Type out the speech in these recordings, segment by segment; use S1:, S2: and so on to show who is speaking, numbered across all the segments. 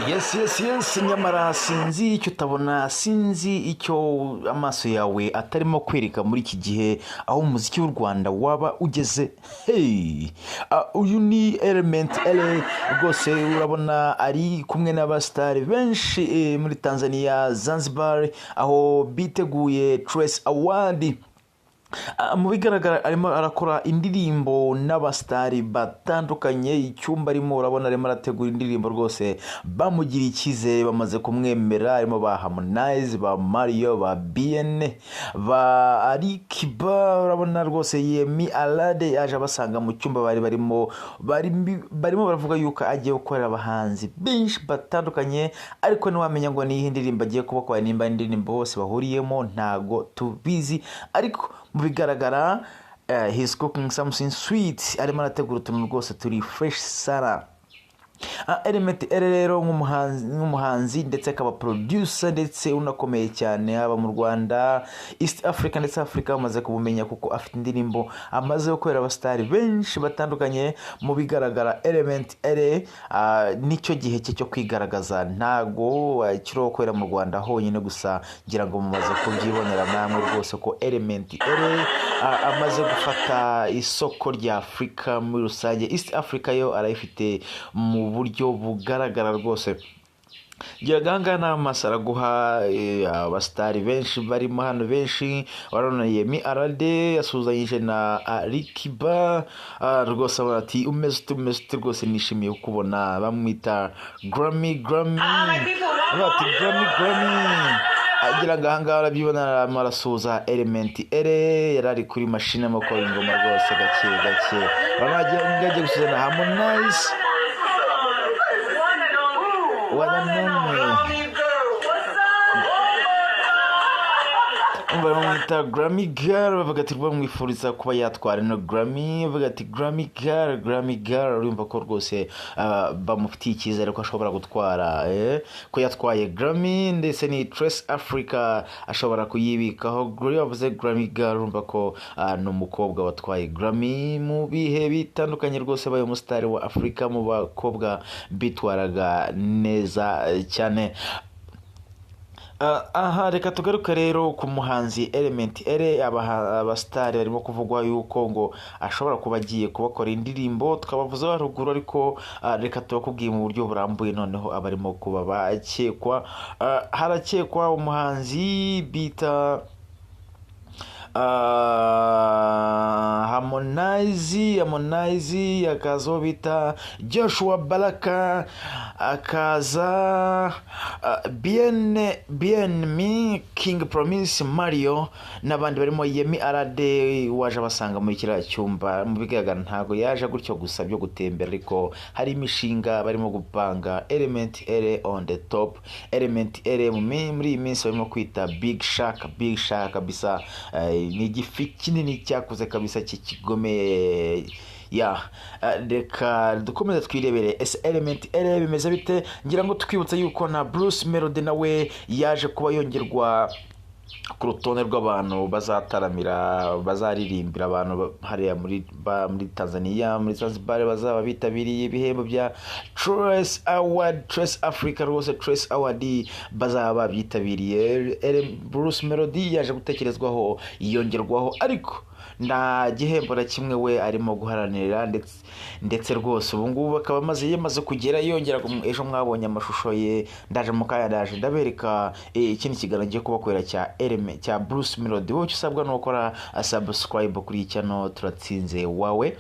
S1: Yes, nyamara sinzi icyo utabona, sinzi icyo amaso yawe atarimo kwereka muri iki gihe aho umuziki w'u Rwanda waba ugeze. Uyu ni Element ELEEH rwose, urabona ari kumwe n'abasitari benshi muri Tanzania, Zanzibar, aho biteguye Trace Award. Mu bigaragara arimo arakora indirimbo n'abasitari batandukanye. Icyumba arimo urabona arimo arategura indirimbo rwose, bamugiriye icyizere, bamaze kumwemera. Arimo ba Harmonize, ba Mario, ba BN, ba Alikiba, urabona rwose Yemi Alade yaje abasanga mu cyumba barimo baravuga yuko agiye gukorera abahanzi benshi batandukanye, ariko ntiwamenya ngo ni indirimbo agiye kubakora, nimba indirimbo bose bahuriyemo ntago tubizi. Ariko mu bigaragara he's cooking something sweet, arimo arategura utuntu rwose turi fresh sana. Element rero nk'umuhanzi ndetse akaba producer ndetse unakomeye cyane haba mu Rwanda, East Africa ndetse Africa bamaze kubumenya kuko afite indirimbo amaze gukorera abasitari benshi batandukanye. Mu bigaragara Element nicyo gihe cye cyo kwigaragaza, ntago kiriho gukorera mu Rwanda honyine gusa, ngira ngo mumaze kubyibonera namwe rwose ko Element amaze gufata isoko rya Africa muri rusange. East Africa yo arayifite mu buryo bugaragara rwose. Gihanga n'amasara guha abasitari benshi barimo hano benshi. Warona Yemi Alade yasuzanyije na Alikiba rwose, bati umeze rwose, nishimiye kubona bamwita Grammy bati Grammy. Agira ngahanga arabyibona, arasuza Element ELEEH yarari kuri machine amako ingoma rwose gake banagiye gusuza na Harmonize bamwita Grammy Girl, bavuga ati bamwifuriza kuba yatwara no Grammy, bavuga ati Grammy Girl. Urumva ko rwose bamufitiye icyizere ko ashobora gutwara ko yatwaye Grammy, ndetse ni Trace Africa ashobora kuyibikaho. Bavuze Grammy Girl, urumva ko ni umukobwa watwaye Grammy mu bihe bitandukanye rwose, bayo umusitari wa Africa mu bakobwa bitwaraga neza cyane. Reka tugaruka rero ku muhanzi Element ELEEH. Abasitari barimo kuvugwa yuko ngo ashobora kuba agiye kubakora indirimbo, twabavuze haruguru, ariko reka tubakubwiye mu buryo burambuye noneho abarimo kuba bakekwa. Harakekwa umuhanzi bita Harmonize, akazo bita Joshua Baraka, akaza BN King Promise, Mario n'abandi barimo Yemi Alade waje abasanga muri kiriya cyumba. Mu bigaragara ntago yaje gutyo gusa byo gutembera, ariko hari imishinga barimo gupanga. Element ELEEH on the top. Element ELEEH muri iyi minsi barimo kwita Big Shark kabisa. Ni igifi kinini cyakuze kabisa kikigomeye. Reka dukomeze twirebere ese Element ELEEH bimeze bite. Ngira ngo twibutse yuko na Bruce Melody nawe yaje kuba yongerwa ku rutonde rw'abantu bazataramira, bazaririmbira abantu hariya muri Tanzania, muri Zanzibar, bazaba bitabiriye ibihembo bya Trace Africa rwose. Trace Award bazaba bitabiriye. Bruce Melody yaje gutekerezwaho, yongerwaho, ariko nta gihembo na kimwe we arimo guharanira, ndetse rwose ubu ngubu akaba yamaze kugera yongera. Ejo mwabonye amashusho ye, ndaje mu kanya ndabereka ikindi kiganiro ngiye kubakorera cya Bruce Melody. Wowe usabwa no gukora subscribe kuri iki channel Turatsinze wawe.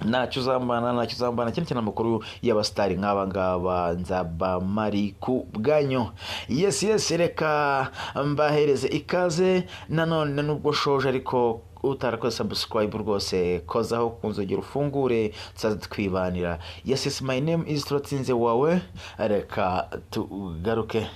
S1: Ntacyo uzambana cyane amakuru y'abasitari nk'aba ngaba nzaba mari ku bwanyu. Yes, reka mbahereze ikaze nanone, nubwo shoje ariko utarakoze subscribe rwose kozaho kunzogera ufungure tsaza twibanira. Yes, my name is Turatsinze wawe. Reka tugaruke.